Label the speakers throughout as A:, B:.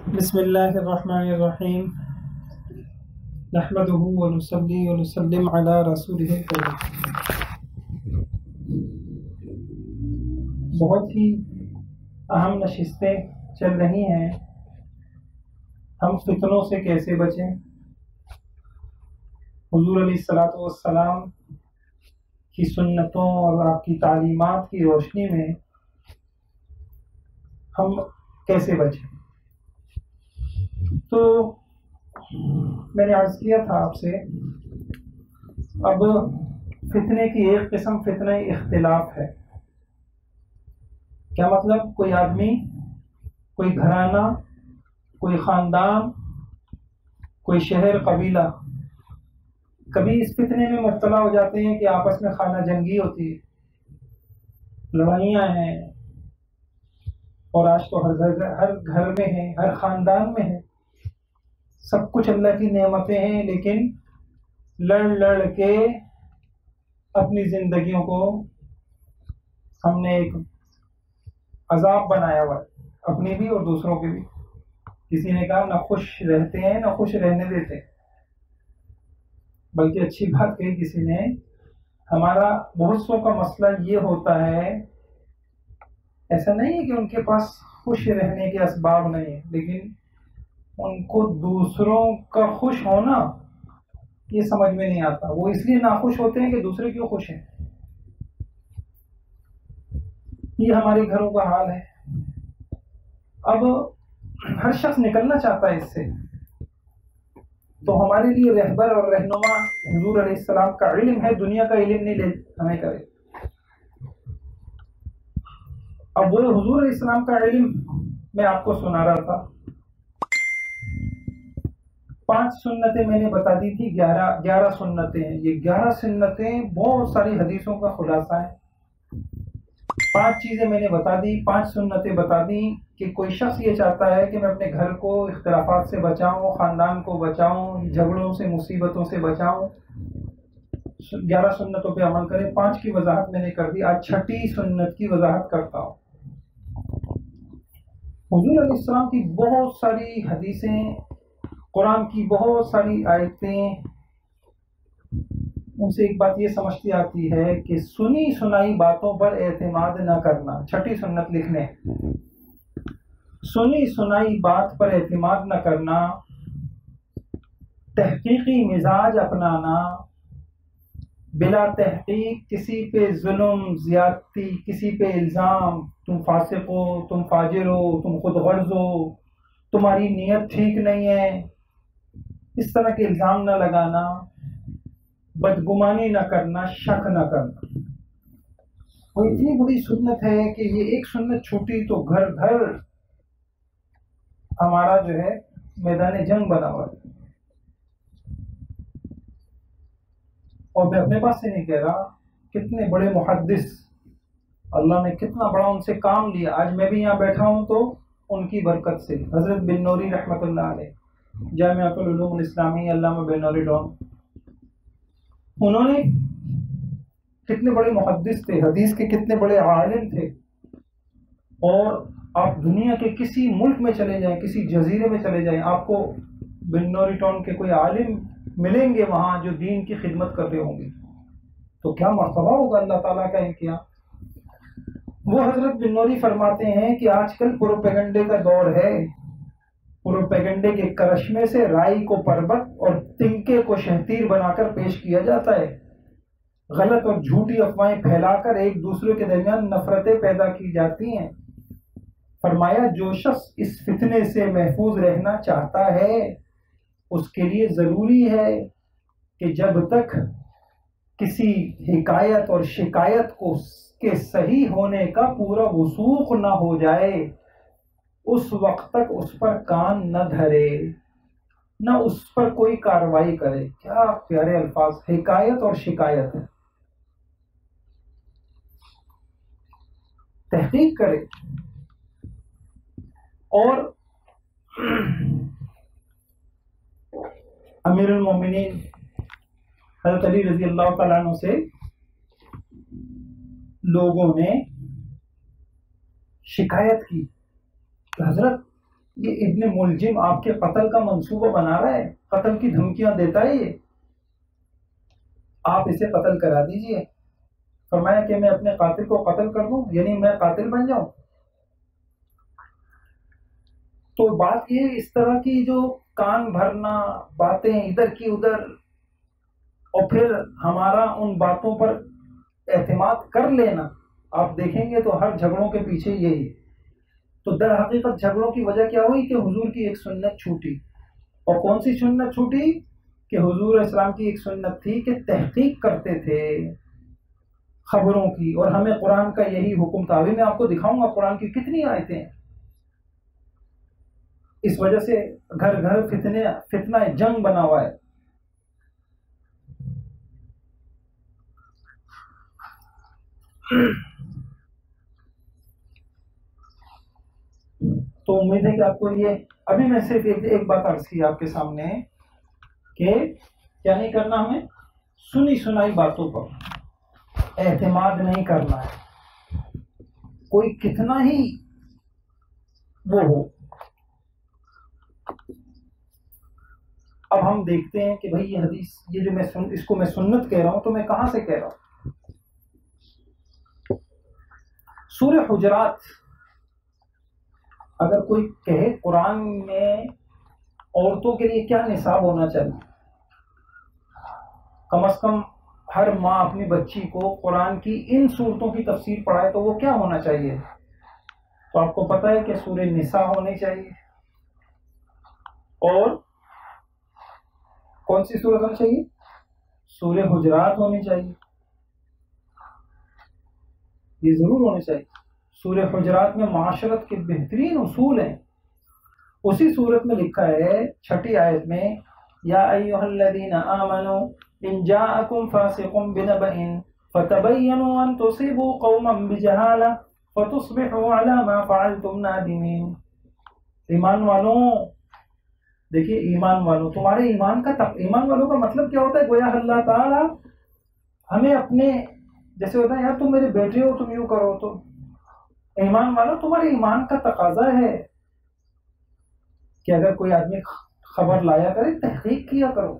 A: बिस्मिल्लाहिर्रहमानिर्रहीम नहमदुहु व नुसल्ली व नुसल्लिम अला रसूलिहिल करीम। बहुत ही अहम नशिस्तें चल रही हैं। हम फितनों से कैसे बचें? हुजूर अलैहिस्सलातु वस्सलाम की सुन्नतों और आपकी तालीमात की रोशनी में हम कैसे बचें? तो मैंने अर्ज़ किया था आपसे, अब फितने की एक किस्म फितने इख्तिलाफ है। क्या मतलब? कोई आदमी, कोई घराना, कोई ख़ानदान, कोई शहर, कबीला कभी इस फितने में मुब्तला हो जाते हैं कि आपस में खाना जंगी होती है, लड़ाइयाँ हैं। और आज तो हर घर में है, हर ख़ानदान में है। सब कुछ अल्लाह की नेमतें हैं, लेकिन लड़ लड़ के अपनी ज़िंदगियों को हमने एक अजाब बनाया हुआ है, अपनी भी और दूसरों के भी। किसी ने कहा ना खुश रहते हैं ना खुश रहने देते हैं। बल्कि अच्छी बात कही किसी ने, हमारा बहुत सौ का मसला ये होता है, ऐसा नहीं है कि उनके पास खुश रहने के असबाब नहीं है, लेकिन उनको दूसरों का खुश होना ये समझ में नहीं आता। वो इसलिए नाखुश होते हैं कि दूसरे क्यों खुश हैं। ये हमारे घरों का हाल है। अब हर शख्स निकलना चाहता है इससे। तो हमारे लिए रहबर और रहनुमा हुजूर अलैहिस्सलाम का इल्म है, दुनिया का इल्म नहीं ले हमें करे। अब वो हुजूर अलैहिस्सलाम का इल्म मैं आपको सुना रहा था। 5 सुन्नतें मैंने बता दी थी, 11 सुन्नतें हैं। ये 11 सुन्नतें बहुत सारी हदीसों का खुलासा है। 5 चीज़ें मैंने बता दी, 5 सुन्नतें बता दी कि कोई शख्स ये चाहता है कि मैं अपने घर को इख्तिलाफात से बचाऊं, ख़ानदान को बचाऊं, झगड़ों से, मुसीबतों से बचाऊं, 11 सुन्नतों पे अमल करें। 5 की वजाहत मैंने कर दी, आज 6ठी सुन्नत की वजाहत करता हूँ। हुजूर अलैहिस्सलाम की बहुत सारी हदीसें, कुरान की बहुत सारी आयतें, उनसे एक बात ये समझती आती है कि सुनी सुनाई बातों पर एतमाद न करना। 6ठी सुन्नत लिखने, सुनी सुनाई बात पर एतमाद न करना, तहकीकी मिजाज अपनाना, बिला तहकीक किसी पे जुल्म, ज्यादती, किसी पे इल्ज़ाम, तुम फासिक हो, तुम फाजिर हो, तुम खुद गर्ज हो, तुम्हारी नीयत ठीक नहीं है, इस तरह के इल्ज़ाम न लगाना, बदगुमानी न करना, शक न करना। वो इतनी बड़ी सुन्नत है कि ये एक सुन्नत छूटी तो घर घर हमारा जो है मैदान जंग बना हुआ है। और मैं अपने पास से नहीं कह रहा, कितने बड़े मुहद्दिस, अल्लाह ने कितना बड़ा उनसे काम लिया। आज मैं भी यहाँ बैठा हूँ तो उनकी बरकत से। हज़रत बिन्नौरी रहमतुल्लाह अलैह, जामिअतुल उलूमुल इस्लामी, अल्लामा बिन्नौरी डॉन, उन्होंने कितने बड़े मुहद्दिस थे, हदीस के कितने बड़े आलिम थे। और आप दुनिया के किसी मुल्क में चले जाएं, किसी जजीरे में चले जाएं, आपको बिन्नौरी टॉन के कोई आलिम मिलेंगे वहां जो दीन की खिदमत कर रहे होंगे। तो क्या मर्तबा होगा अल्लाह ताला का इनके यहाँ। वो हजरत बिन्नौरी फरमाते हैं कि आजकल प्रोपेगेंडे का दौर है। प्रोपेगेंडे के करश्मे से राई को पर्वत और तिनके को शहतीर बनाकर पेश किया जाता है। गलत और झूठी अफवाहें फैलाकर एक दूसरे के दरमियान नफरतें पैदा की जाती हैं। फरमाया, जो शख्स इस फितने से महफूज रहना चाहता है, उसके लिए ज़रूरी है कि जब तक किसी हिकायत और शिकायत को के सही होने का पूरा वसूख न हो जाए, उस वक्त तक उस पर कान न धरे, न उस पर कोई कार्रवाई करे। क्या प्यारे अल्फाज, हिकायत और शिकायत है। तहकीक करे। और अमीरुल मोमिनीन हज़रत अली रज़ी अल्लाह तआला अन्हु से लोगों ने शिकायत की कि हजरत ये इब्ने मुलजिम आपके कत्ल का मंसूबा बना रहा है, कत्ल की धमकियां देता है ये, आप इसे कत्ल करा दीजिए। फरमाया कि मैं अपने कातिल को कत्ल कर दूं, यानी मैं कातिल बन जाऊं। तो बात ये, इस तरह की जो कान भरना, बातें इधर की उधर, और फिर हमारा उन बातों पर एतमाद कर लेना, आप देखेंगे तो हर झगड़ों के पीछे यही है। तो दर हकीकत झगड़ों की वजह क्या हुई कि हुजूर की एक सुन्नत छूटी। और कौन सी सुन्नत छूटी? कि हुजूर इस्लाम की एक सुन्नत थी कि तहकीक करते थे खबरों की, और हमें कुरान का यही हुक्म था। अभी मैं आपको दिखाऊंगा कुरान की कितनी आयतें हैं। इस वजह से घर घर फितना जंग बना हुआ है। तो उम्मीद है कि आपको ये, अभी मैं सिर्फ एक बात अर्ज की आपके सामने कि क्या नहीं करना, हमें सुनी सुनाई बातों पर एतमाद नहीं करना है, कोई कितना ही वो हो। अब हम देखते हैं कि भाई ये हदीस, ये जो इसको मैं सुन्नत कह रहा हूं, तो मैं कहां से कह रहा हूं? सूरह हुजरात, अगर कोई कहे कुरान में औरतों के लिए क्या निसाब होना चाहिए, कम से कम हर माँ अपनी बच्ची को कुरान की इन सूरतों की तफसीर पढ़ाए, तो वो क्या होना चाहिए? तो आपको पता है कि सूरह निसा होनी चाहिए, और कौन सी सूरत होनी चाहिए? सूरह हुजरात होनी चाहिए, ये जरूर होनी चाहिए। सूरह हुजरात में माशरत के बेहतरीन उसूल हैं। उसी सूरत में लिखा है 6ठी आयत में, या अय्युहल्लज़ीना आमनू इन जाअकुम फासिकुम बिनबइन फतबय्यनु अन तुसीबू कौमन बिजहाला फतुस्बिहू अला मा फअलतुम नादिमीन। ईमान वालों, देखिए ईमान वालों, तुम्हारे ईमान वालों का मतलब क्या होता है? गोया अल्लाह ताला हमें अपने, जैसे होता है यार तुम मेरे बेटे हो, तुम यूं करो, तो ईमान वालों तुम्हारे ईमान का तकाजा है कि अगर कोई आदमी खबर लाया करे, तहकीक किया करो।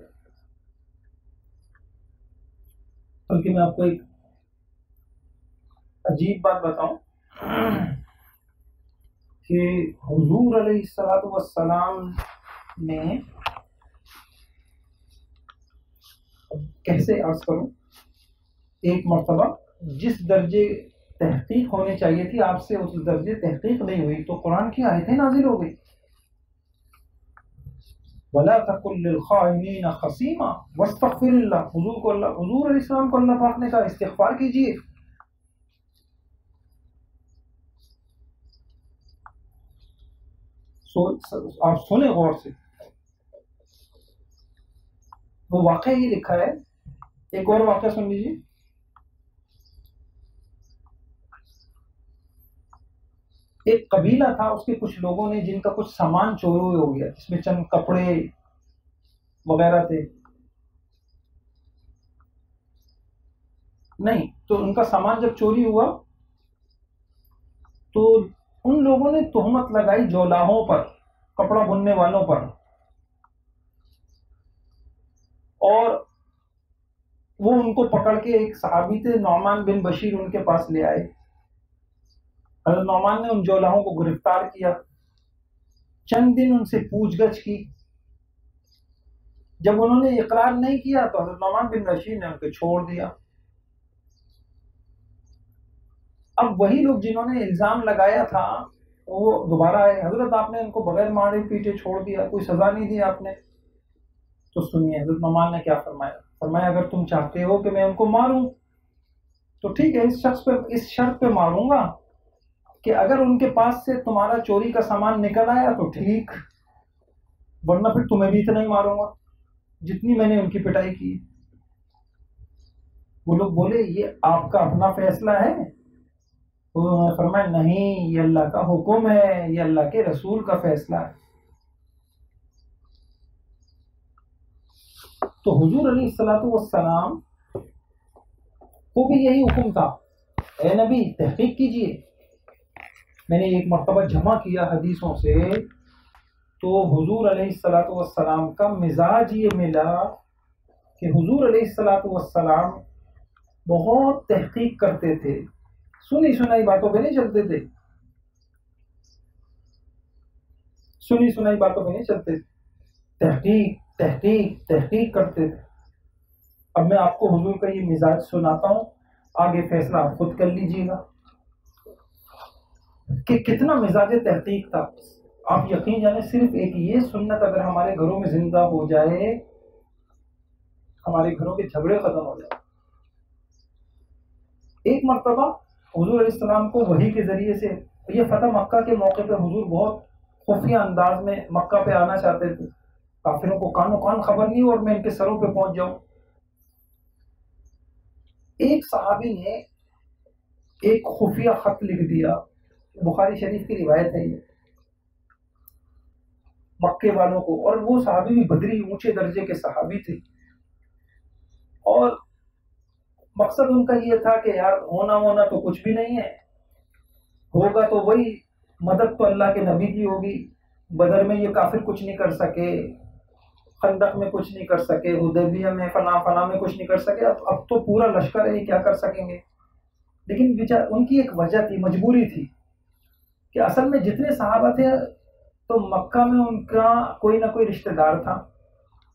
A: बल्कि मैं आपको एक अजीब बात बताऊं कि हुजूर अलैहिस्सलातु वस्सलाम ने, कैसे अर्ज करूं, एक मर्तबा जिस दर्जे तहकीक होनी चाहिए थी, आपसे उस दर्जे तहकीक नहीं हुई, तो कुरान की आयतें नाजिल हो गई, वला तकुल लिल खाइनीन खसीमा वस्तगफिरिल्लाह। हुजूर अलैहिस्सलाम को अल्लाह पाक ने कहा इस्तिगफार कीजिए। आप सुने गौर से, वो वाकया ही लिखा है। एक और वाकया सुन लीजिए। एक कबीला था, उसके कुछ लोगों ने, जिनका कुछ सामान चोरी हो गया, जिसमें चंद कपड़े वगैरह थे, नहीं तो उनका सामान जब चोरी हुआ तो उन लोगों ने तोहमत लगाई जोलाहों पर, कपड़ा बुनने वालों पर, और वो उनको पकड़ के एक सहाबी थे नौमान बिन बशीर, उनके पास ले आए। हज़रत नौमान ने उन जोलाहों को गिरफ्तार किया, चंद दिन उनसे पूछगछ की। जब उन्होंने इकरार नहीं किया तो हज़रत नौमान बिन बशीर ने उनको छोड़ दिया। अब वही लोग जिन्होंने इल्जाम लगाया था वो दोबारा आए, हजरत आपने इनको बगैर मारे पीटे छोड़ दिया, कोई सजा नहीं दी आपने। तो सुनिए हजरत नौमान ने क्या फरमाया। फरमाया अगर तुम चाहते हो कि मैं उनको मारूं तो ठीक है, इस शर्त पे मारूंगा कि अगर उनके पास से तुम्हारा चोरी का सामान निकल आया तो ठीक, वरना फिर तुम्हें भी इतना ही मारूंगा जितनी मैंने उनकी पिटाई की। वो लोग बोले ये आपका अपना फैसला है? तो उन्होंने फरमाया नहीं, ये अल्लाह का हुक्म है, ये अल्लाह के रसूल का फैसला है। तो हुजूर अलैहिस्सलातु वस्सलाम को भी यही हुक्म था, ए नबी तहकीक कीजिए। मैंने एक मर्तबा जमा किया हदीसों से तो हुजूर अलैहिस्सलातु वस्सलाम का मिजाज ये मिला कि हुजूर अलैहिस्सलातु वस्सलाम बहुत तहकीक करते थे, सुनी सुनाई बातों पे नहीं चलते थे, सुनी सुनाई बातों पे नहीं चलते थे, तहकीक तहकीक तहकीक करते थे। अब मैं आपको हुजूर का ये मिजाज सुनाता हूँ, आगे फैसला आप खुद कर लीजिएगा कि कितना मिजाज तहकीक था। आप यकीन जाने, सिर्फ एक ये सुन्नत अगर हमारे घरों में जिंदा हो जाए, हमारे घरों के झगड़े खत्म हो जाए। एक मर्तबा हुजूर अलैहिस्सलाम को वही के जरिए से, ये फतह मक्का के मौके पे हुजूर बहुत खुफिया अंदाज में मक्का पे आना चाहते थे, काफिरों को कानो कान खबर नहीं और मैं इनके सरों पे पहुंच जाऊं। एक सहाबी ने एक खुफिया खत लिख दिया, बुखारी शरीफ की रिवायत है ये, मक्के वालों को, और वो सहाबी भी बदरी ऊंचे दर्जे के सहाबी थे, और मकसद उनका ये था कि यार होना होना तो कुछ भी नहीं है, होगा तो वही, मदद तो अल्लाह के नबी की होगी, बदर में ये काफिर कुछ नहीं कर सके, खंदक में कुछ नहीं कर सके, हुदैबिया में फना फना में कुछ नहीं कर सके, अब तो पूरा लश्कर है, क्या कर सकेंगे। लेकिन विचार उनकी एक वजह थी, मजबूरी थी कि असल में जितने सहाबा थे तो मक्का में उनका कोई ना कोई रिश्तेदार था।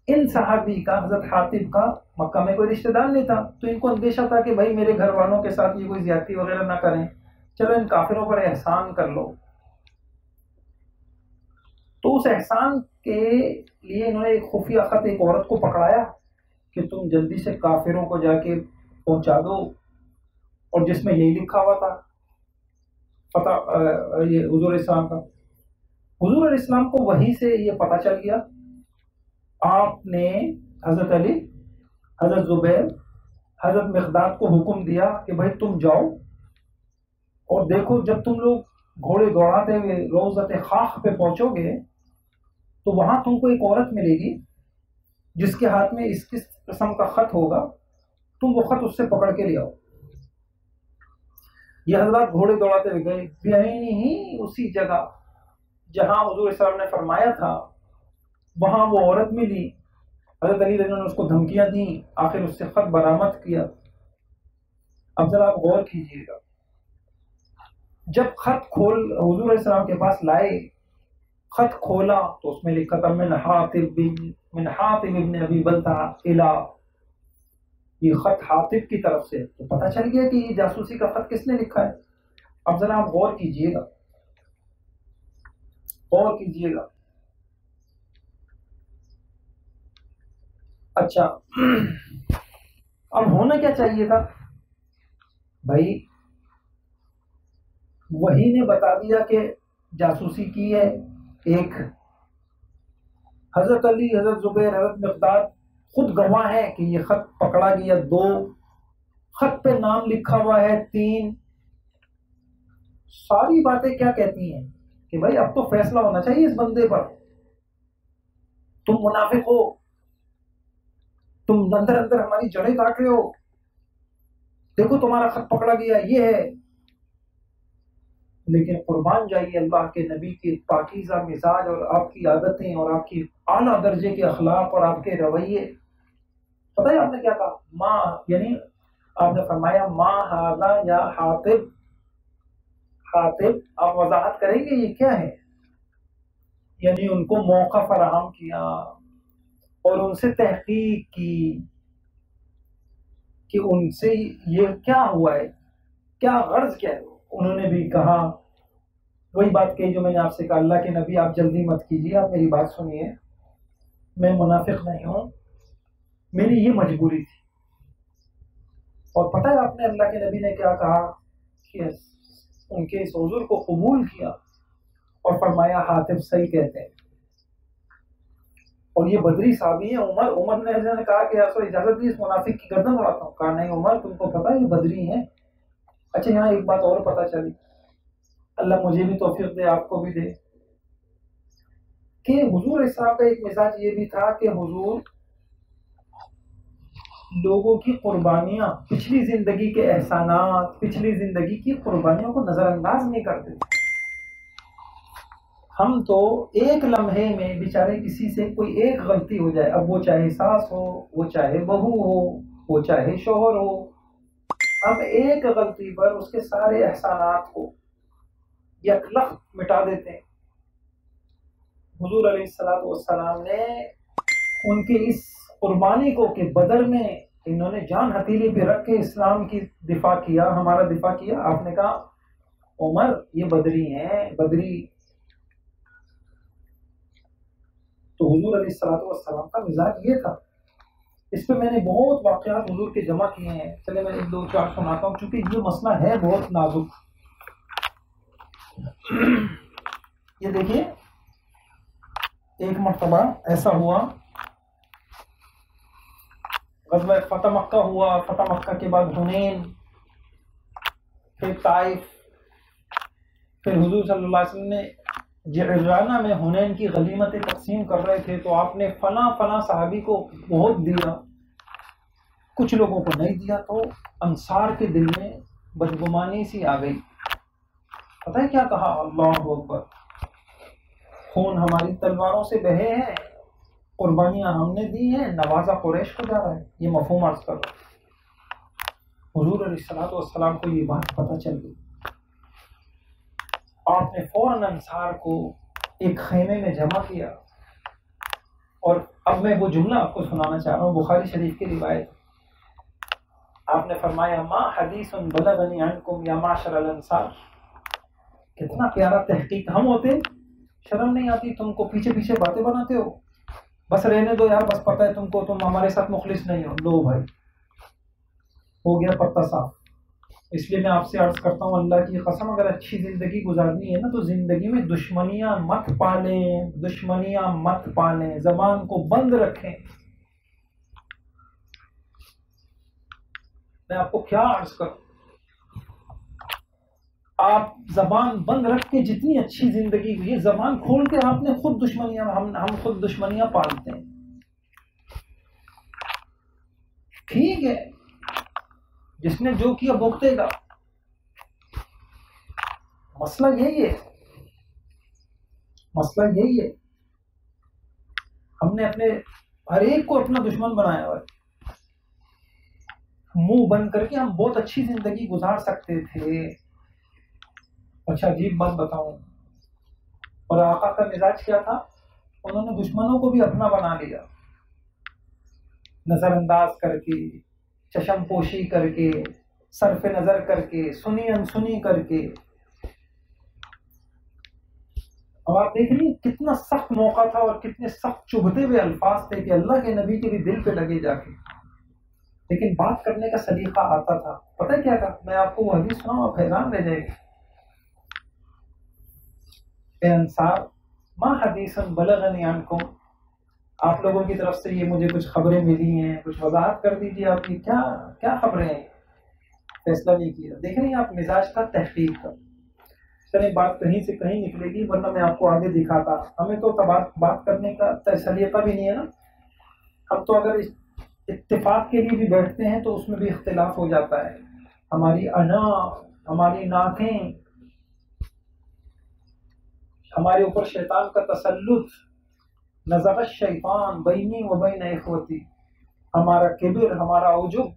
A: इन सहाबी का, हजरत हातिब का, मक्का में कोई रिश्तेदार नहीं था, तो इनको अंदेशा था कि भाई मेरे घर वालों के साथ ये कोई ज्यादती वगैरह ना करें, चलो इन काफिरों पर एहसान कर लो। तो उस एहसान के लिए इन्होंने एक खुफिया खत एक औरत को पकड़ाया कि तुम जल्दी से काफिरों को जाके पहुंचा दो, और जिसमें यही लिखा हुआ था पता ये हुजूर इस्लाम का। हुजूर इस्लाम को वहीं से ये पता चल गया। आपने हजरत अली, हजरत जुबैर, हजरत मिक़दाद को हुक्म दिया कि भाई तुम जाओ और देखो, जब तुम लोग घोड़े दौड़ाते हुए रोज़त खाख पे पहुंचोगे तो वहां तुमको एक औरत मिलेगी जिसके हाथ में इस किस्म का खत होगा, तुम वो खत उससे पकड़ के ले आओ। ये हजरत घोड़े दौड़ाते हुए गए, बेआईनी ही उसी जगह जहां हुजूर सल्लल्लाहु अलैहि वसल्लम ने फरमाया था, वहां वो औरत मिली। हजरत अली ने उसको धमकियां दी, आखिर उससे खत बरामद किया। अब जरा आप गौर कीजिएगा, जब खत खोल हुजूर सल्लल्लाहु के पास लाए, खत खोला तो उसमें लिखा था मिन हातिब इब्न अबी बल्ताअ इला, ये खत हातिब की तरफ से। तो पता चल गया कि ये जासूसी का खत किसने लिखा है। अब जरा आप गौर कीजिएगा, गौर कीजिएगा। अच्छा, अब होना क्या चाहिए था भाई, वही ने बता दिया कि जासूसी की है। एक हजरत अली, हजरत जुबैर, हजरत मिक़दाद खुद गवाह है कि ये खत पकड़ा गया। 2 खत पे नाम लिखा हुआ है, 3। सारी बातें क्या कहती हैं कि भाई अब तो फैसला होना चाहिए इस बंदे पर। तुम मुनाफिक हो, तुम अंदर अंदर हमारी जड़ें काट रहे हो, देखो तुम्हारा खत पकड़ा गया, ये है। लेकिन कुर्बान जाइए अल्लाह के नबी के पाकीज़ा मिजाज और आपकी आदतें और आपकी आला दर्जे के अखलाक और आपके रवैये। पता है आपने क्या कहा? माँ, यानी आपने फरमाया माँ हाज़ा या हातिब। हातिब, आप वजाहत करेंगे ये क्या है? यानी उनको मौका फराहम किया और उनसे तहकीक की कि उनसे ये क्या हुआ है, क्या गर्ज क्या है। उन्होंने भी कहा, वही बात कही जो मैंने आपसे कहा, अल्लाह के नबी आप जल्दी मत कीजिए, आप मेरी बात सुनिए, मैं मुनाफिक नहीं हूं, मेरी ये मजबूरी थी। और पता है आपने अल्लाह के नबी ने क्या कहा कि उनके इस हुजूर को कबूल किया और फरमाया हातिब सही कहते हैं। और ये बदरी साहबी है। उमर ने कहा कि यार इजाजत दी, इस मुनाफिक की गर्दन उड़ाता हूँ। कहा नहीं उमर, तुमको पता है ये बदरी है। अच्छा, यहाँ एक बात और पता चली, अल्लाह मुझे भी तौफीक दे, आपको भी दे, कि हुजूर इस्लाम का एक मिजाज ये भी था कि हुजूर लोगों की कुर्बानियां, पिछली जिंदगी के एहसानात, पिछली जिंदगी की कुर्बानियों को नजरअंदाज नहीं करते। हम तो एक लम्हे में बेचारे किसी से कोई एक गलती हो जाए, अब वो चाहे सास हो, वो चाहे बहू हो, वो चाहे शोहर हो, हम एक गलती पर उसके सारे एहसानात को यकलख मिटा देते हैं। हुजूर अलैहिस्सलातु वस्सलाम ने उनके इस कुर्बानी को कि बदर में इन्होंने जान हथेली पे रख के इस्लाम की दिफा किया, हमारा दिफा किया। आपने कहा उमर ये बदरी हैं, बदरी। तो हुजूर अलैहिस्सलातु वस्सलाम का मिजाज ये था। इस पे मैंने बहुत वाक़यात हुजूर के जमा किए हैं। चले मैं 1-2-4 सुनाता हूँ, क्योंकि ये मसला है बहुत नाजुक। ये देखिए, एक मर्तबा ऐसा हुआ, ग़ज़वा फ़तह मक्का हुआ, फ़तह मक्का के बाद हुनैन, फिर ताइफ, फिर हुजूर सल्लल्लाहु अलैहि वसल्लम ने जिरगाना में हुनैन की गनीमतें तकसीम कर रहे थे, तो आपने फला फला सहाबी को बहुत दिया, कुछ लोगों को नहीं दिया। तो अंसार के दिल में बदगुमानी सी आ गई। पता है क्या कहा? अल्लाहु अकबर, खून हमारी तलवारों से बहे हैं, कुर्बानियां हमने दी हैं, नवाजा कुरैश को जा रहा है। ये मफहूम अर्ज कर रहा है। हुजूर अलैहिस्सलातु वस्सलाम को ये बात पता चल गई। आपने फौरन अंसार को एक खेमे में जमा किया, और अब मैं वो जुमला आपको सुनाना चाह रहा हूँ, बुखारी शरीफ की रिवायत। आपने फरमाया, मा हदीसुन बलगनी अन्कुम या माशरल अंसार। कितना प्यारा तहकीक। हम होते शर्म नहीं आती तुमको, पीछे पीछे बातें बनाते हो, बस रहने दो यार, बस पता है तुमको तुम हमारे साथ मुखलिस नहीं हो। लो भाई, हो गया पत्ता साफ। इसलिए मैं आपसे अर्ज करता हूँ, अल्लाह की कसम, अगर अच्छी जिंदगी गुजारनी है ना, तो जिंदगी में दुश्मनियां मत पालें, दुश्मनियां मत पालें, जबान को बंद रखें। मैं आपको क्या अर्ज करूं, आप जबान बंद रख के जितनी अच्छी जिंदगी, ये जबान खोल के आपने खुद दुश्मनियां, हम खुद दुश्मनियां पालते हैं। ठीक है, जिसने जो किया भुगतेगा। मसला यही है, मसला यही है। हमने अपने हर एक को अपना दुश्मन बनाया हुआ है। मुंह बंद करके हम बहुत अच्छी जिंदगी गुजार सकते थे। अच्छा, अजीब बात बताऊं, और आका का मिजाज क्या था? उन्होंने दुश्मनों को भी अपना बना लिया, नजरअंदाज करके, चशमपोशी करके, सरफे नजर करके, सुनी अनसुनी करके। अब आप देख रही कितना सख्त मौका था और कितने सख्त चुभते हुए अल्फाज थे कि अल्लाह के नबी के भी दिल पे लगे जाके, लेकिन बात करने का सलीका आता था। पता है क्या था? मैं आपको वो हदीस सुनाऊं, आप हैरान रह जाएंगे। अंसार, मा हदीसन बलगनी अन्कुम, आप लोगों की तरफ से ये मुझे कुछ खबरें मिली हैं, कुछ वजाहत कर दीजिए, आपकी क्या क्या खबरें हैं? फैसला नहीं किया। देख रहे हैं आप मिजाज का, तहकीक का। चलिए, बात कहीं से कहीं निकलेगी, वरना मैं आपको आगे दिखाता। हमें तो बात करने का सलीका भी नहीं है ना। हम तो अगर इत्तेफाक के लिए भी बैठते हैं तो उसमें भी इख्तिलाफ हो जाता है। हमारी अना, हमारी नाकें, हमारे ऊपर शैतान का तसल्लुत, नज़ग़ शैतान बैनी व बैन इख्वती, हमारा किब्र, हमारा उजुब।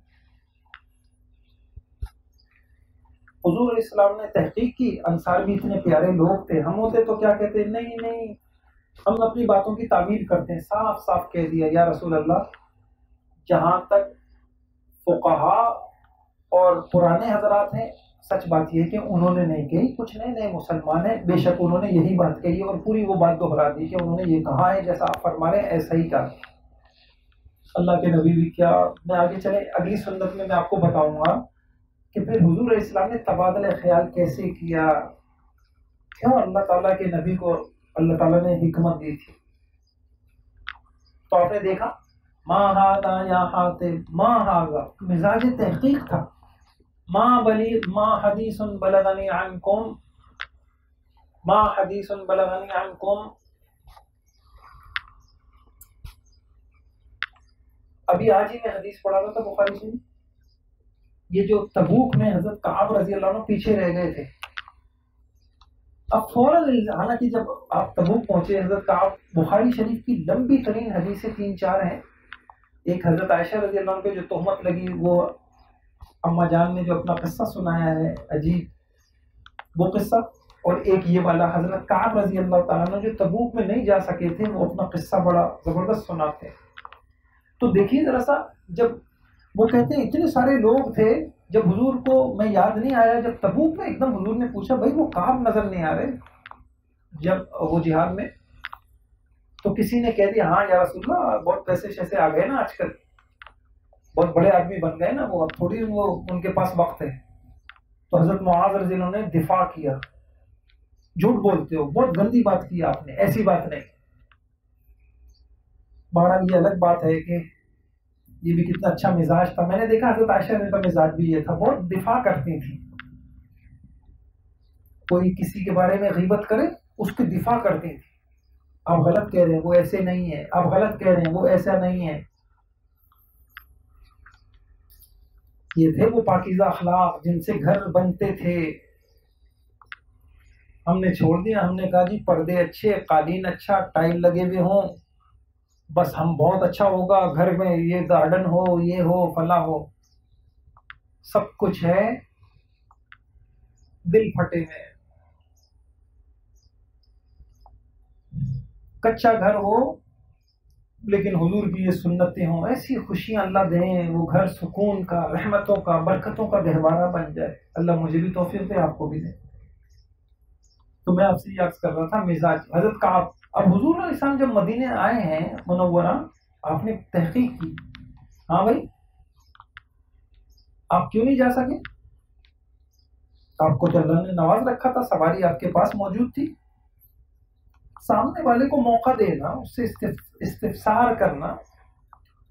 A: हुजूर इस्लाम ने तहकीक की, अंसार भी इतने प्यारे लोग थे। हम होते तो क्या कहते? नहीं नहीं, हम अपनी बातों की तामीर करते हैं। साफ साफ कह दिया, या रसूल अल्लाह, जहां तक फुक़हा और पुराने हजरात हैं, सच बात यह है कि उन्होंने नहीं कही, कुछ नए नए मुसलमान हैं, बेशक उन्होंने यही बात कही और पूरी वो बात दोहरा दी कि उन्होंने ये कहा है, जैसा आप फरमा रहे हैं ऐसा ही कहा। अल्लाह के नबी भी क्या। मैं आगे चले, अगली सुन्नत में मैं आपको बताऊंगा कि फिर हुजूर इस्लाम ने तबादला ख्याल कैसे किया, क्यों अल्लाह ताला के नबी को अल्लाह ताला ने हिकमत दी थी। तो आपने देखा, माँ हादा या हातिब, माँ हागा, मिजाज तहकीक था। माँ हदीसुन बलगनी अन्कुम, माँ हदीसुन बलगनी अन्कुम। अभी आज ही मैं हदीस पढ़ा रहा था बुखारी से, ये जो तबूक में हजरत काब रजी अल्लाह अन्हु पीछे रह गए थे, अब फौरन, हालांकि जब आप तबूक पहुंचे हजरत आप, बुखारी शरीफ की लंबी तरीन हदीसें 3-4 हैं। एक हजरत आयशा रजी अल्लाह पे जो तोहमत लगी, वो अम्मा जान ने जो अपना किस्सा सुनाया है अजीब, वो किस्सा, और एक ये वाला हजरत काब रजी अल्लाह ताला ने जो तबूक में नहीं जा सके थे, वो अपना किस्सा बड़ा जबरदस्त सुनाते हैं। तो देखिए जरा सा, जब वो कहते हैं इतने सारे लोग थे, जब हुजूर को मैं याद नहीं आया, जब तबूक में एकदम हुजूर ने पूछा भाई वो काब नजर नहीं आ रहे जब वो जिहाद में, तो किसी ने कह दिया हाँ या रसूलल्लाह बहुत पैसे शैसे आ गए ना आजकल, बहुत बड़े आदमी बन गए ना वो, अब थोड़ी वो उनके पास वक्त है। तो हजरत मुआज रज़ी अल्लाह ने दिफा किया, झूठ बोलते हो, बहुत गंदी बात की आपने, ऐसी बात नहीं। बहरहाल ये अलग बात है कि ये भी कितना अच्छा मिजाज था। मैंने देखा हजरत आयशा का मिजाज भी ये था, बहुत दिफा करती थी। कोई किसी के बारे में गीबत करे, उसकी दिफा करती थी, आप गलत कह रहे हैं वो ऐसे नहीं है, आप गलत कह रहे हैं वो ऐसा नहीं है। ये थे वो पाकीज़ा अखलाक जिनसे घर बनते थे। हमने छोड़ दिया, हमने कहा जी पर्दे अच्छे, कालीन अच्छा, टाइल लगे हुए हों, बस हम बहुत अच्छा होगा, घर में ये गार्डन हो, ये हो, फला हो, सब कुछ है, दिल फटे में। कच्चा घर हो लेकिन हुजूर की ये सुन्नतें हों, ऐसी खुशियां अल्लाह दें, वो घर सुकून का, रहमतों का, बरकतों का गहवारा बन जाए। अल्लाह मुझे भी तौफीक दे, आपको भी दे। तो मैं आपसे ये अर्ज कर रहा था मिजाज हजरत का। अब हुजूर अलैहि सलाम जब मदीने आए हैं मुनव्वरा, आपने तहकीक की, हाँ भाई आप क्यों नहीं जा सके? आपको तो अल्लाह ने नवाज रखा था, सवारी आपके पास मौजूद थी। सामने वाले को मौका देना, उससे इस्तिफसार करना,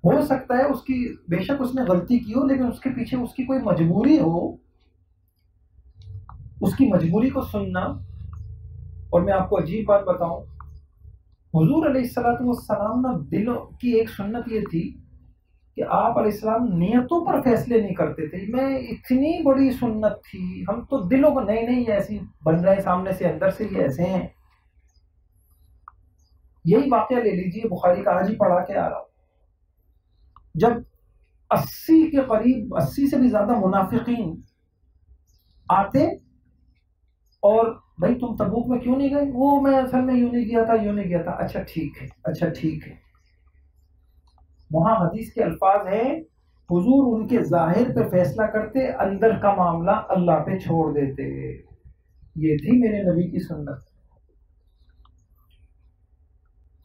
A: हो सकता है उसकी, बेशक उसने गलती की हो, लेकिन उसके पीछे उसकी कोई मजबूरी हो, उसकी मजबूरी को सुनना। और मैं आपको अजीब बात बताऊं, हुजूर अलैहिस्सलाम ना, दिलों की एक सुन्नत ये थी कि आप अलैहिस्सलाम नियतों पर फैसले नहीं करते थे। मैं इतनी बड़ी सुन्नत थी, हम तो दिलों को नहीं नहीं ऐसी बन रहे हैं सामने से, अंदर से ये ऐसे हैं। यही वाकया ले लीजिए, बुखारी का, आज ही पढ़ा के आ रहा हूं। जब 80 के करीब, 80 से भी ज्यादा मुनाफिकीन आते, और भाई तुम तबूक में क्यों नहीं गए? वो मैं असल में यूं नहीं गया था, यूं नहीं गया था। अच्छा ठीक है, अच्छा ठीक है। वहां हदीस के अल्फाज हैं, हुजूर उनके जाहिर पे फैसला करते, अंदर का मामला अल्लाह पे छोड़ देते। ये थी मेरे नबी की सुन्नत।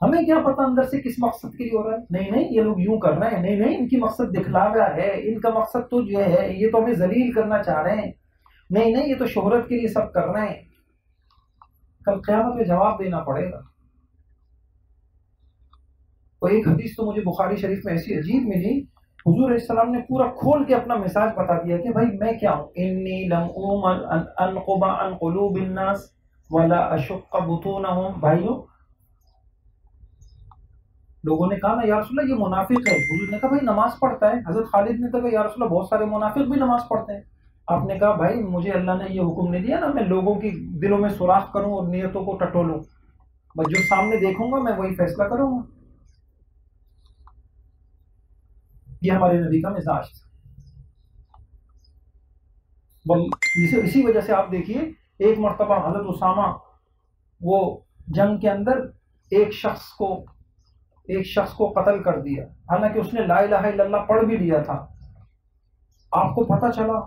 A: हमें क्या पता अंदर से किस मकसद के लिए हो रहा है। नहीं नहीं ये लोग यूं कर रहे हैं, नहीं नहीं इनकी मकसद दिखलावा है, इनका मकसद तो जो है ये तो हमें जलील करना चाह रहे हैं, नहीं नहीं ये तो शोहरत के लिए सब कर रहे हैं। कल क़यामत में जवाब देना पड़ेगा। और एक हदीस तो मुझे बुखारी शरीफ में ऐसी अजीब मिली, हुजूर अलैहिस्सलाम ने पूरा खोल के अपना मिजाज बता दिया कि भाई मैं क्या हूँ, इन्नी लम उमर अन अनकुबा अन कुलूबिन नास वला अशुक्क बुतूनहुम। भाइयों, लोगों ने कहा ना या रसूलल्लाह ये मुनाफिक है। हुजूर ने कहा भाई नमाज पढ़ता है। हजरत खालिद ने कहा या रसूलल्लाह बहुत सारे मुनाफिक भी नमाज पढ़ते हैं। आपने कहा भाई मुझे अल्लाह ने ये हुक्म नहीं दिया ना मैं लोगों की दिलों में सुराख करूं और नियतों को टटोलूं, बस जो सामने देखूंगा मैं वही फैसला करूंगा। ये हमारे नबी का मिजाज था। इसी वजह से आप देखिए, एक मरतबा हजरत उसामा, वो जंग के अंदर एक शख्स को कत्ल कर दिया, हालांकि उसने ला इलाहा इल्लल्लाह पढ़ भी लिया था। आपको पता चला,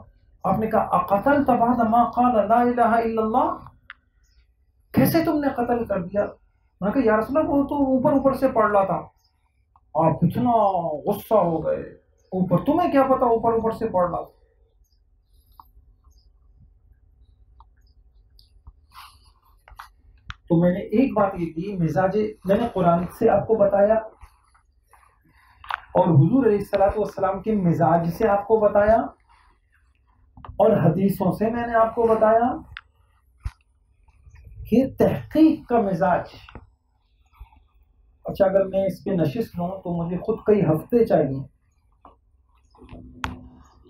A: आपने कहा अक़तल तबाद मा क़ाल ला इलाहा इल्लल्लाह, कैसे तुमने कत्ल कर दिया? मैंने कहा या रसूलल्लाह वो तो ऊपर ऊपर से पढ़ रहा था। आप इतना गुस्सा हो गए, ऊपर तुम्हें क्या पता ऊपर ऊपर से पढ़ रहा था। तो मैंने एक बात ये की, मिजाजे मैंने कुरान से आपको बताया और हुजूर अलैहिस्सलाम के मिजाज से आपको बताया और हदीसों से मैंने आपको बताया कि तहकीक का मिजाज। अच्छा अगर मैं इस पे नशिस्त लूं तो मुझे खुद कई हफ्ते चाहिए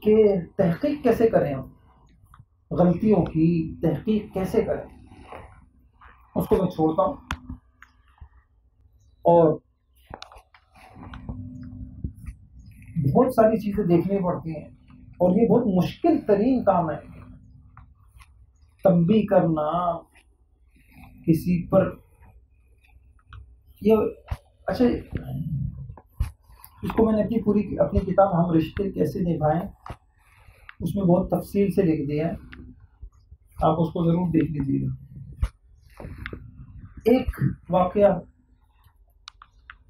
A: कि तहकीक कैसे करें, हम गलतियों की तहकीक कैसे करें। उसको मैं छोड़ता हूँ। और बहुत सारी चीजें देखनी पड़ती हैं और ये बहुत मुश्किल तरीन काम है, तंबी करना किसी पर। ये अच्छा, इसको मैंने अपनी किताब हम रिश्ते कैसे निभाएं उसमें बहुत तफसील से लिख दिया है, आप उसको जरूर देख लीजिएगा। एक वाकया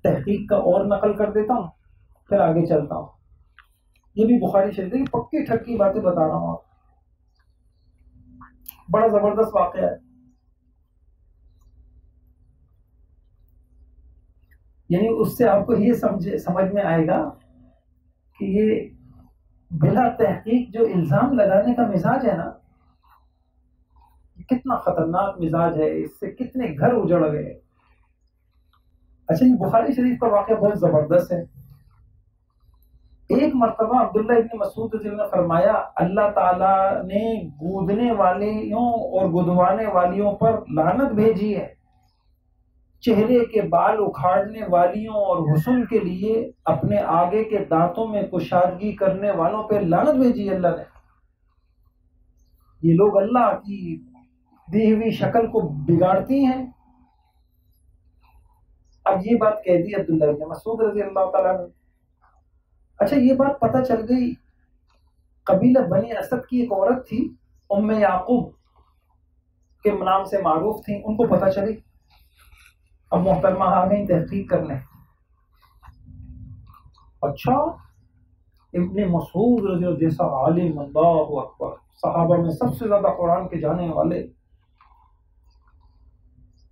A: तहकीक का और नकल कर देता हूँ, फिर आगे चलता हूँ। ये भी बुखारी शरीफ की पक्की ठक्की बातें बता रहा हूँ, बड़ा जबरदस्त वाकया है। यानी उससे आपको ये समझ में आएगा कि ये बिला तहकीक जो इल्जाम लगाने का मिजाज है ना, कितना खतरनाक मिजाज है, इससे कितने घर उजड़ गए। अच्छा, ये बुखारी शरीफ का वाकया बहुत जबरदस्त है। एक मरतबा अब्दुल्ला इब्न मसूद ने फरमाया, अल्लाह ताला ने गूदने वालियों और गुदवाने वालियों पर लानत भेजी है, चेहरे के बाल उखाड़ने वालियों और हुस्न के लिए अपने आगे के दांतों में कुशादगी करने वालों पर लानत भेजी है अल्लाह ने। ये लोग अल्लाह की दी हुई शक्ल को बिगाड़ती हैं। अब ये बात कह दी अब्दुल्ला इब्न मसूद रज़ी अल्लाह ताला ने। अच्छा, ये बात पता चल गई, कबीला बनी असद की एक औरत थी, उम्मे याकूब के नाम से मारूफ थी, उनको पता चली। अब मोहतरमा आ गई तहकीक करने। अच्छा, इब्ने मसूद रज़ी जैसा आलिम, अल्लाहु अकबर, सहाबा में सबसे ज्यादा कुरान के जाने वाले,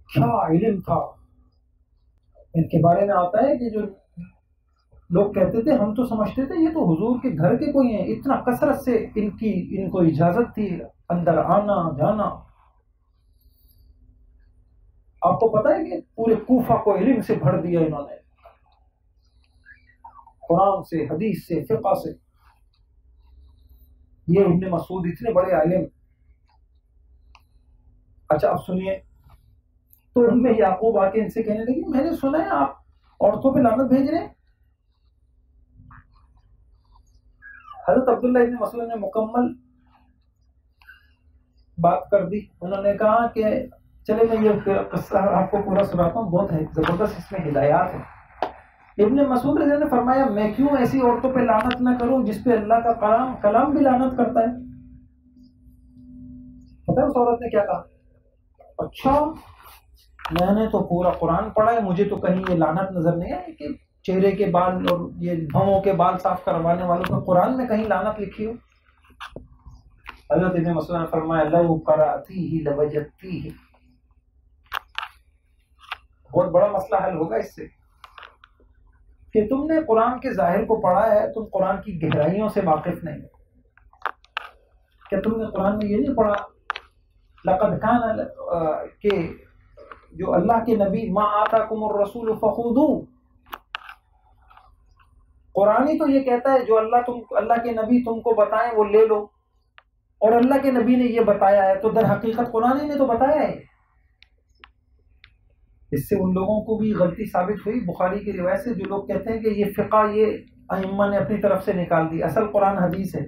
A: क्या इल्म था इनके बारे में। आता है कि जो लोग कहते थे, हम तो समझते थे ये तो हुजूर के घर के कोई हैं, इतना कसरत से इनको इजाजत थी अंदर आना जाना। आपको पता है कि पूरे कूफा को इल्म से भर दिया इन्होंने, कुरान से, हदीस से, फिक़ह से। ये इब्ने मसूद इतने बड़े आलिम। अच्छा, अब सुनिए, तो उनमें याकूब आके इनसे कहने लगी, मैंने सुना है आप औरतों पे लानत भेज रहे हैं। हज़रत अब्दुल्ला इब्न मसूद ने मुकम्मल बात कर दी। उन्होंने कहा कि चले मैं ये किस्सा आपको पूरा सुनाता हूँ, बहुत है जबरदस्त, इसमें हिदायत है। इब्ने मसूद ने फरमाया, मैं क्यों ऐसी औरतों पे लानत न करूं जिसपे अल्लाह का कलाम भी लानत करता है। पता है उस औरत ने क्या कहा? अच्छा, मैंने तो पूरा कुरान पढ़ा है, मुझे तो कहीं ये लानत नजर नहीं आई कि चेहरे के बाल और ये भौं के बाल साफ करवाने वालों को कुरान में कहीं लानत लिखी हो। हज़रत इब्ने मसूद ने फरमाया, लौ क़राअतीही लवजदतीही। बहुत बड़ा मसला हल होगा इससे कि तुमने कुरान के जाहिर को पढ़ा है, तुम कुरान की गहराइयों से वाकिफ नहीं हो। क्या तुमने कुरान में ये नहीं पढ़ा, लक़द कान के जो अल्लाह के नबी, मा आताकुमुर रसूल फखुदू। कुरान ही तो ये कहता है जो अल्लाह के नबी तुमको बताएं वो ले लो, और अल्लाह के नबी ने ये बताया है, तो दर हकीकत कुरान ही ने तो बताया है। इससे उन लोगों को भी गलती साबित हुई बुखारी की रिवायत से, जो लोग कहते हैं कि ये फिक़ा ये अइम्मा ने अपनी तरफ से निकाल दी, असल कुरान हदीस है।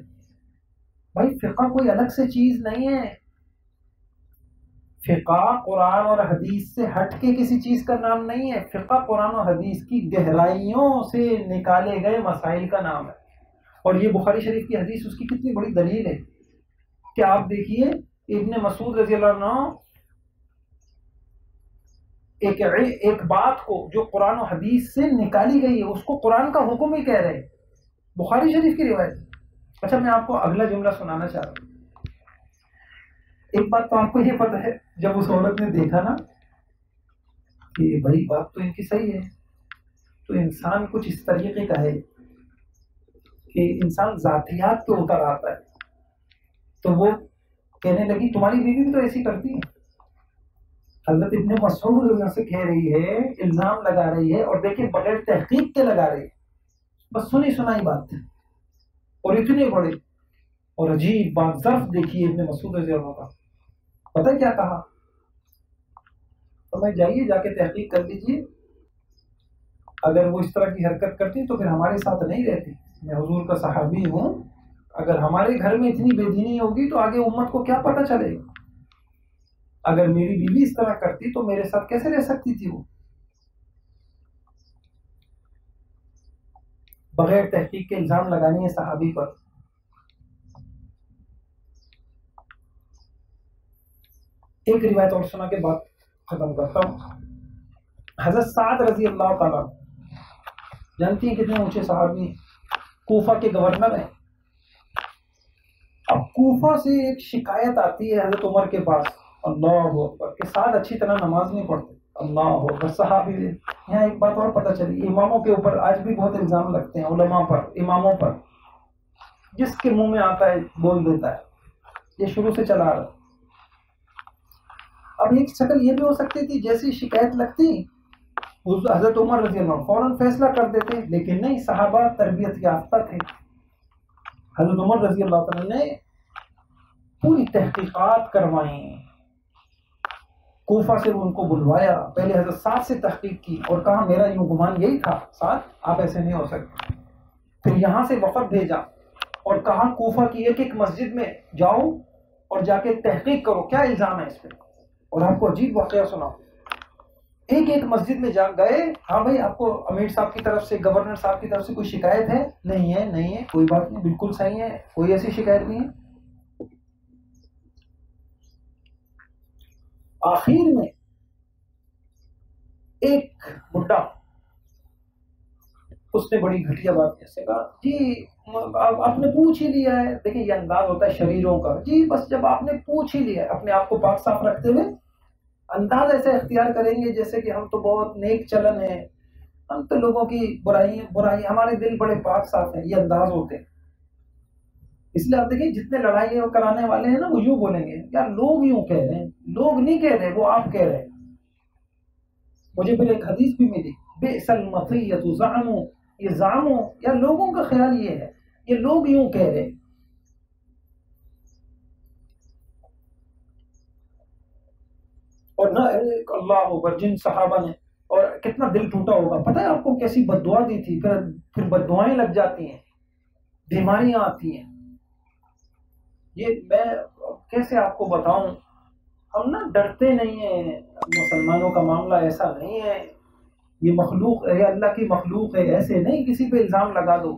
A: भाई, फिक़ा कोई अलग से चीज नहीं है। फिक़ा कुरान और हदीस से हट के किसी चीज का नाम नहीं है। फिक़ा कुरान और हदीस की गहराइयों से निकाले गए मसाइल का नाम है। और ये बुखारी शरीफ की हदीस, उसकी कितनी बड़ी दलील है कि आप देखिए, इब्ने मसूद रज़ी अल्लाह अन्हु एक बात को जो कुरान और हदीस से निकाली गई है उसको कुरान का हुक्म ही कह रहे हैं, बुखारी शरीफ की रिवायत। अच्छा, मैं आपको अगला जुमला सुनाना चाह रहा हूँ। एक बात तो आपको ये पता है, जब उस औरत ने देखा ना कि बड़ी बात तो इनकी सही है, तो इंसान कुछ इस तरीके का है कि इंसान जातियात पे उतर आता है। तो वो कहने लगी, तुम्हारी बीवी भी तो ऐसी करती है। हज़रत इब्ने मसूद से कह रही है, इल्जाम लगा रही है, और देखिए बगैर तहकीक के लगा रही है, बस सुनी सुनाई बात है। और इतने बड़े और अजीब बात, ज़र्फ देखिए इब्ने मसूद का। पता है क्या कहा? तो मैं जाइए, जाके तहकीक कर लीजिए। अगर वो इस तरह की हरकत करती तो फिर हमारे साथ नहीं रहती। मैं हुजूर का सहाबी हूँ, अगर हमारे घर में इतनी बेदीनी होगी तो आगे उम्मत को क्या पता चलेगा। अगर मेरी बीवी इस तरह करती तो मेरे साथ कैसे रह सकती थी वो। बगैर तहकीक के इल्जाम लगानी है सहाबी पर। एक रिवायत और सुना के बाद खत्म करता हूँ। हजरत साद रजी अल्लाह ताला, जानती हैं कितने ऊंचे सहाबी, कूफा के गवर्नर हैं। अब कूफा से एक शिकायत आती है हजरत उमर के पास, अल्लाह अकबर, के साथ अच्छी तरह नमाज नहीं पढ़ते। अल्लाह अकबर, सहाबी। यहाँ एक बात और पता चली, इमामों के ऊपर आज भी बहुत इल्जाम लगते हैं, उलमा पर, इमामों पर। जिसके मुंह में आता है बोल देता है, ये शुरू से चला रहा। अब एक शक्ल ये भी हो सकती थी, जैसी शिकायत लगती हजरत उमर रजी अल्लाह फौरन फैसला कर देते, लेकिन नहीं, सहाबा तरबियत याफ्ता थे। हजरत उमर रजी अल्लाह तआला ने पूरी तहकीकात करवाई, कूफा से उनको बुलवाया, पहले हजरत साद से तहकीक की और कहा मेरा यूं गुमान यही था साद, आप ऐसे नहीं हो सकते। फिर यहाँ से वफद भेजा और कहा कूफा की एक एक मस्जिद में जाओ और जाके तहकीक करो, क्या इल्जाम है इस पर। और आपको अजीब वाकया सुना, एक एक मस्जिद में जा गए, हाँ भाई आपको अमीर साहब की तरफ से, गवर्नर साहब की तरफ से कोई शिकायत है? नहीं है, नहीं है, कोई बात नहीं, बिल्कुल सही है, कोई ऐसी शिकायत नहीं है। आखिर में एक बुड्ढा, उसने बड़ी घटिया बात कैसे कहा, जी आपने पूछ ही लिया है। देखिए ये अंदाज होता है शरीरों का, जी बस जब आपने पूछ ही लिया है, अपने आप को पाक साफ रखते हुए अंदाज ऐसे इख्तियार करेंगे जैसे कि हम तो बहुत नेक चलन है, हम तो लोगों की बुराई, हमारे दिल बड़े पाक साफ हैं, ये अंदाज होते हैं। इसलिए आप देखिए जितने लड़ाई कराने वाले हैं ना, वो यूं बोलेंगे, यार लोग यूं कह रहे हैं, लोग नहीं कह रहे, वो आप कह रहे हैं। मुझे फिर एक हदीस भी मिली, बेसल मतियतु ज़अमु, ये ज़अमु या लोगों का ख्याल ये है, ये लोग यूं कह रहे। और ना अल्लाह अकबर, जिन सहाबा ने, और कितना दिल टूटा होगा, पता है आपको कैसी बद्दुआ दी थी, फिर बद्दुआएं लग जाती हैं, बीमारियां आती हैं। ये मैं कैसे आपको बताऊं, हम ना डरते नहीं है, मुसलमानों का मामला ऐसा नहीं है, ये मखलूक है, अल्लाह की मखलूक है, ऐसे नहीं किसी पे इल्जाम लगा दो।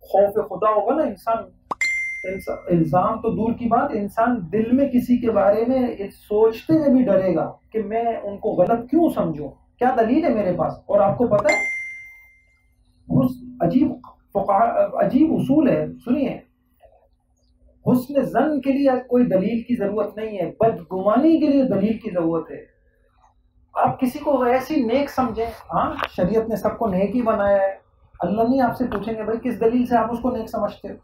A: खौफ खुदा होगा ना इंसान, इल्जाम तो दूर की बात, इंसान दिल में किसी के बारे में सोचते हुए भी डरेगा कि मैं उनको गलत क्यों समझूं, क्या दलील है मेरे पास। और आपको पता है अजीब उसूल है, सुनिए, हुस्न जन के लिए कोई दलील की जरूरत नहीं है, बदगुमानी के लिए दलील की जरूरत है। आप किसी को ऐसी नेक समझें, हाँ शरीयत ने सबको नेक ही बनाया है, अल्लाह नहीं आपसे पूछेंगे भाई किस दलील से आप उसको नेक समझते हो।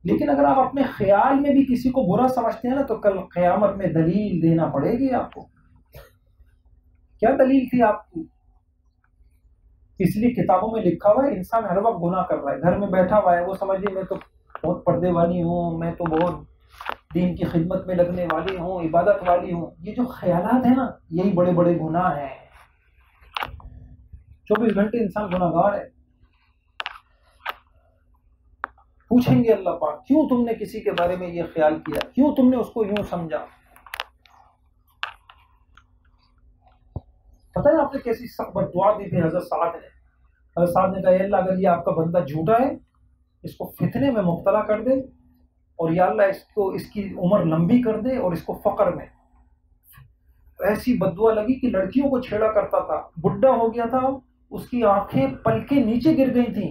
A: लेकिन अगर आप अपने ख्याल में भी किसी को बुरा समझते हैं ना, तो कल क़यामत में दलील देना पड़ेगी आपको, क्या दलील थी आपकी। इसलिए किताबों में लिखा हुआ है इंसान हर वक्त गुनाह कर रहा है, घर में बैठा हुआ है, वो समझिए मैं तो बहुत पर्दे वाली हूँ, मैं तो बहुत दीन की खिदमत में लगने वाली हूँ, इबादत वाली हूँ। ये जो ख्यालात है ना, यही बड़े बड़े गुनाह हैं। 24 घंटे इंसान गुनाहगार है। पूछेंगे अल्लाह पाक, क्यों तुमने किसी के बारे में ये ख्याल किया, क्यों तुमने उसको यूं समझा। पता है आपने कैसी सख्त बद्दुआ दी थी हजरत साद ने। हजरत साद ने कहा, अल्लाह अगर ये आपका बंदा झूठा है, इसको फितने में मुब्तला कर दे, और या अल्लाह इसको, इसकी उम्र लंबी कर दे और इसको फकर में। ऐसी बद्दुआ लगी कि लड़कियों को छेड़ा करता था, बुढ़ा हो गया था, उसकी आंखें पलके नीचे गिर गई थी,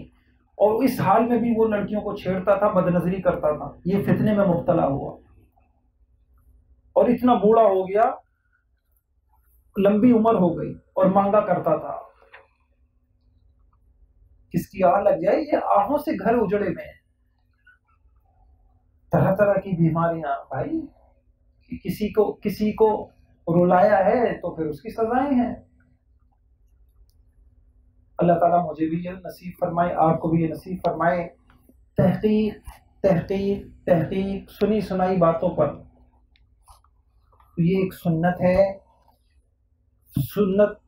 A: और इस हाल में भी वो लड़कियों को छेड़ता था, बदनजरी करता था। ये फितने में मुब्तला हुआ और इतना बूढ़ा हो गया, लंबी उम्र हो गई, और मांगा करता था। किसकी आह लग जाए, ये आहों से घर उजड़े में, तरह तरह की बीमारियां। भाई किसी को रुलाया है तो फिर उसकी सजाएं हैं। अल्लाह ताला मुझे भी ये नसीब फरमाए, आपको भी ये नसीब फरमाए। तहकीक तहकीक तहकीक, सुनी सुनाई बातों पर तो ये एक सुन्नत है, सुन्नत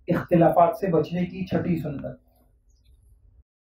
A: इख्तिलाफात से बचने की छठी सुन्नत।